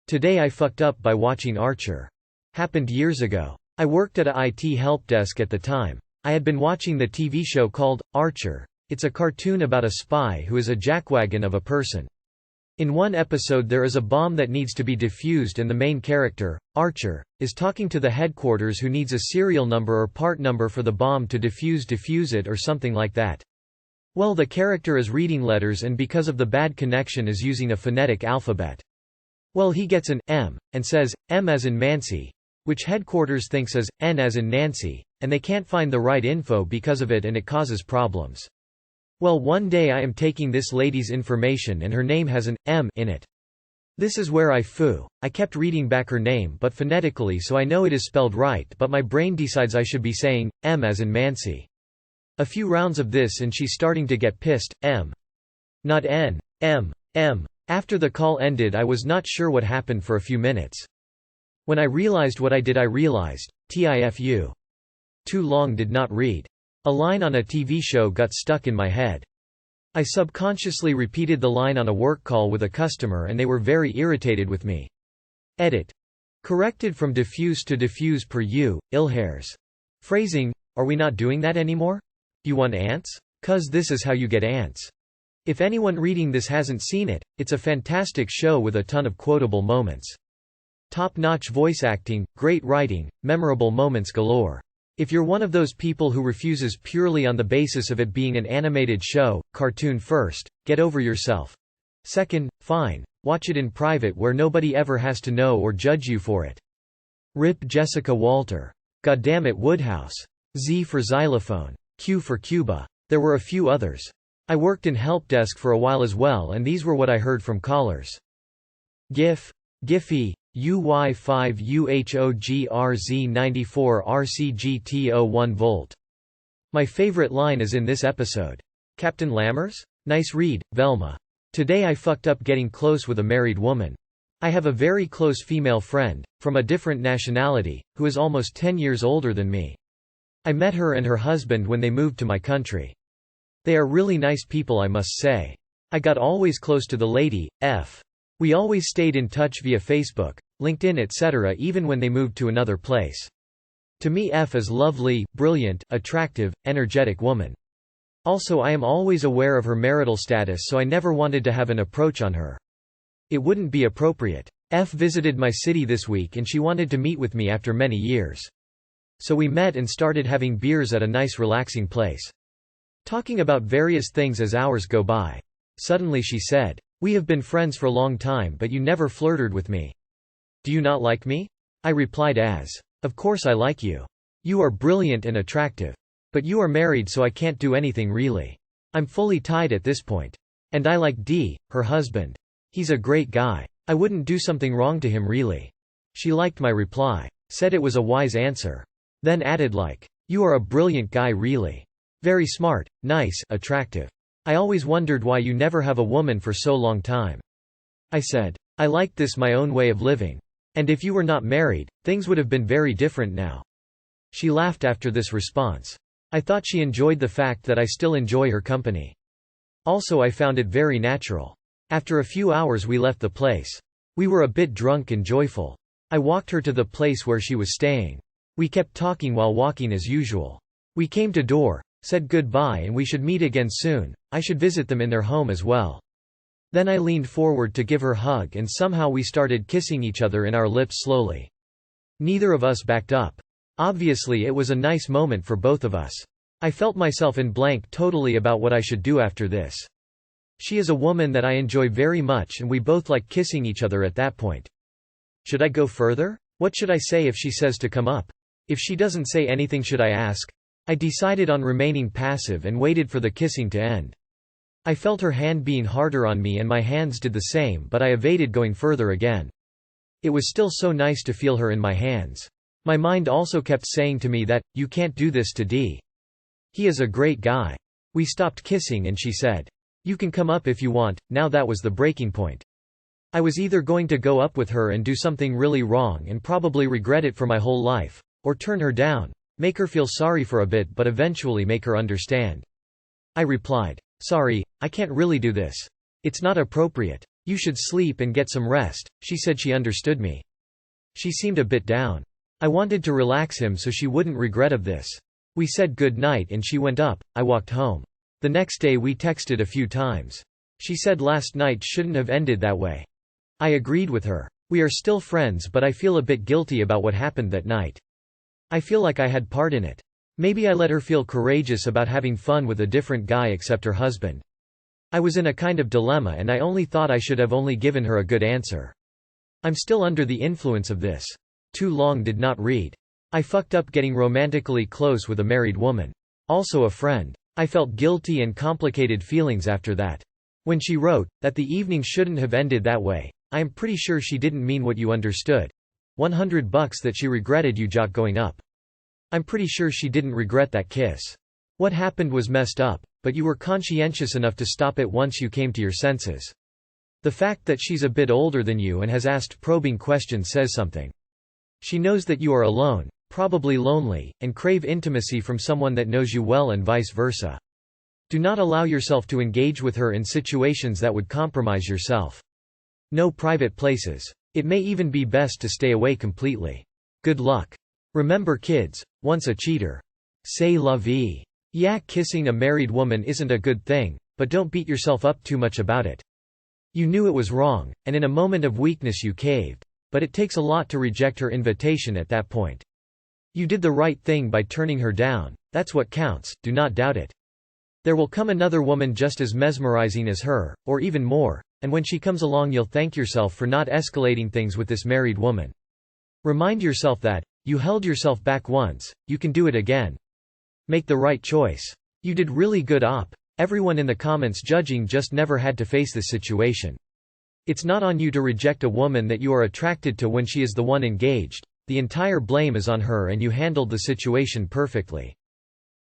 Today I fucked up by watching Archer. Happened years ago. I worked at a IT help desk at the time. I had been watching the TV show called Archer. It's a cartoon about a spy who is a jackwagon of a person. In one episode there is a bomb that needs to be defused and the main character, Archer, is talking to the headquarters who needs a serial number or part number for the bomb to defuse it or something like that. Well, the character is reading letters and because of the bad connection is using a phonetic alphabet. Well, he gets an M, and says, M as in Mancy, which headquarters thinks as N as in Nancy, and they can't find the right info because of it and it causes problems. Well, one day I am taking this lady's information and her name has an M in it. This is where I kept reading back her name but phonetically so I know it is spelled right but my brain decides I should be saying, M as in Mancy. A few rounds of this and she's starting to get pissed, M. Not N, M, M. After the call ended I was not sure what happened for a few minutes. When I realized what I did I realized, TIFU. Too long did not read. A line on a TV show got stuck in my head. I subconsciously repeated the line on a work call with a customer and they were very irritated with me. Edit. Corrected from diffuse to diffuse per u, Ilhairs. Phrasing, are we not doing that anymore? You want ants? 'Cause this is how you get ants. If anyone reading this hasn't seen it, it's a fantastic show with a ton of quotable moments. Top-notch voice acting, great writing, memorable moments galore. If you're one of those people who refuses purely on the basis of it being an animated show, cartoon first, get over yourself. Second, fine, watch it in private where nobody ever has to know or judge you for it. RIP Jessica Walter. Goddammit Woodhouse. Z for xylophone. Q for Cuba. There were a few others. I worked in help desk for a while as well and these were what I heard from callers. GIF. Giphy. UY5UHOGRZ94RCGT01 volt. My favorite line is in this episode. Captain Lammers? Nice read, Velma. Today I fucked up getting close with a married woman. I have a very close female friend, from a different nationality, who is almost 10 years older than me. I met her and her husband when they moved to my country. They are really nice people I must say. I got always close to the lady, F. We always stayed in touch via Facebook, LinkedIn etc. even when they moved to another place. To me F is lovely, brilliant, attractive, energetic woman. Also I am always aware of her marital status so I never wanted to have an approach on her. It wouldn't be appropriate. F visited my city this week and she wanted to meet with me after many years. So we met and started having beers at a nice relaxing place. Talking about various things as hours go by. Suddenly she said, "We have been friends for a long time but you never flirted with me. Do you not like me?" I replied as, "Of course I like you. You are brilliant and attractive. But you are married so I can't do anything really. I'm fully tied at this point. And I like D, her husband. He's a great guy. I wouldn't do something wrong to him really." She liked my reply. Said it was a wise answer. Then added like, "You are a brilliant guy really. Very smart, nice, attractive. I always wondered why you never have a woman for so long time." I said, "I liked this my own way of living. And if you were not married, things would have been very different now." She laughed after this response. I thought she enjoyed the fact that I still enjoy her company. Also I found it very natural. After a few hours we left the place. We were a bit drunk and joyful. I walked her to the place where she was staying. We kept talking while walking as usual. We came to door, said goodbye and we should meet again soon. I should visit them in their home as well. Then I leaned forward to give her a hug and somehow we started kissing each other in our lips slowly. Neither of us backed up. Obviously it was a nice moment for both of us. I felt myself in blank totally about what I should do after this. She is a woman that I enjoy very much and we both like kissing each other at that point. Should I go further? What should I say if she says to come up? If she doesn't say anything should I ask? I decided on remaining passive and waited for the kissing to end. I felt her hand being harder on me and my hands did the same but I evaded going further again. It was still so nice to feel her in my hands. My mind also kept saying to me that, you can't do this to D. He is a great guy. We stopped kissing and she said, "You can come up if you want." Now that was the breaking point. I was either going to go up with her and do something really wrong and probably regret it for my whole life, or turn her down, make her feel sorry for a bit but eventually make her understand. I replied, "Sorry, I can't really do this. It's not appropriate. You should sleep and get some rest." She said she understood me. She seemed a bit down. I wanted to relax him so she wouldn't regret of this. We said good night and she went up. I walked home. The next day we texted a few times. She said last night shouldn't have ended that way. I agreed with her. We are still friends, but I feel a bit guilty about what happened that night. I feel like I had part in it. Maybe I let her feel courageous about having fun with a different guy except her husband. I was in a kind of dilemma and I only thought I should have only given her a good answer. I'm still under the influence of this. Too long did not read. I fucked up getting romantically close with a married woman. Also a friend. I felt guilty and complicated feelings after that. When she wrote that the evening shouldn't have ended that way, I am pretty sure she didn't mean what you understood. $100 that she regretted you just going up. I'm pretty sure she didn't regret that kiss. What happened was messed up, but you were conscientious enough to stop it once you came to your senses. The fact that she's a bit older than you and has asked probing questions says something. She knows that you are alone, probably lonely, and crave intimacy from someone that knows you well and vice versa. Do not allow yourself to engage with her in situations that would compromise yourself. No private places. It may even be best to stay away completely. Good luck. Remember kids, once a cheater. C'est la vie. Yeah, kissing a married woman isn't a good thing, but don't beat yourself up too much about it. You knew it was wrong, and in a moment of weakness you caved. But it takes a lot to reject her invitation at that point. You did the right thing by turning her down. That's what counts, do not doubt it. There will come another woman just as mesmerizing as her, or even more, and when she comes along you'll thank yourself for not escalating things with this married woman. Remind yourself that, you held yourself back once, you can do it again. Make the right choice. You did really good op. Everyone in the comments judging just never had to face this situation. It's not on you to reject a woman that you are attracted to when she is the one engaged. The entire blame is on her and you handled the situation perfectly.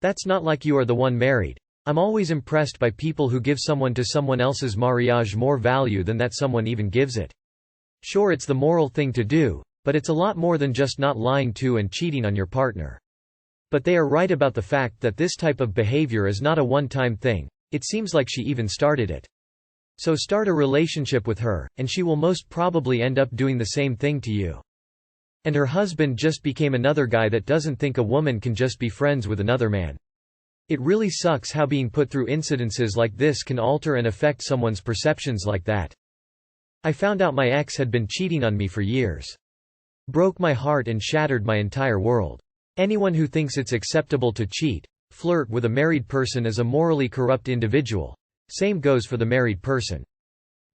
That's not like you are the one married. I'm always impressed by people who give someone to someone else's mariage more value than that someone even gives it. Sure, it's the moral thing to do, but it's a lot more than just not lying to and cheating on your partner. But they are right about the fact that this type of behavior is not a one-time thing. It seems like she even started it. So start a relationship with her, and she will most probably end up doing the same thing to you. And her husband just became another guy that doesn't think a woman can just be friends with another man. It really sucks how being put through incidences like this can alter and affect someone's perceptions like that. I found out my ex had been cheating on me for years. Broke my heart and shattered my entire world. Anyone who thinks it's acceptable to cheat, flirt with a married person is a morally corrupt individual. Same goes for the married person.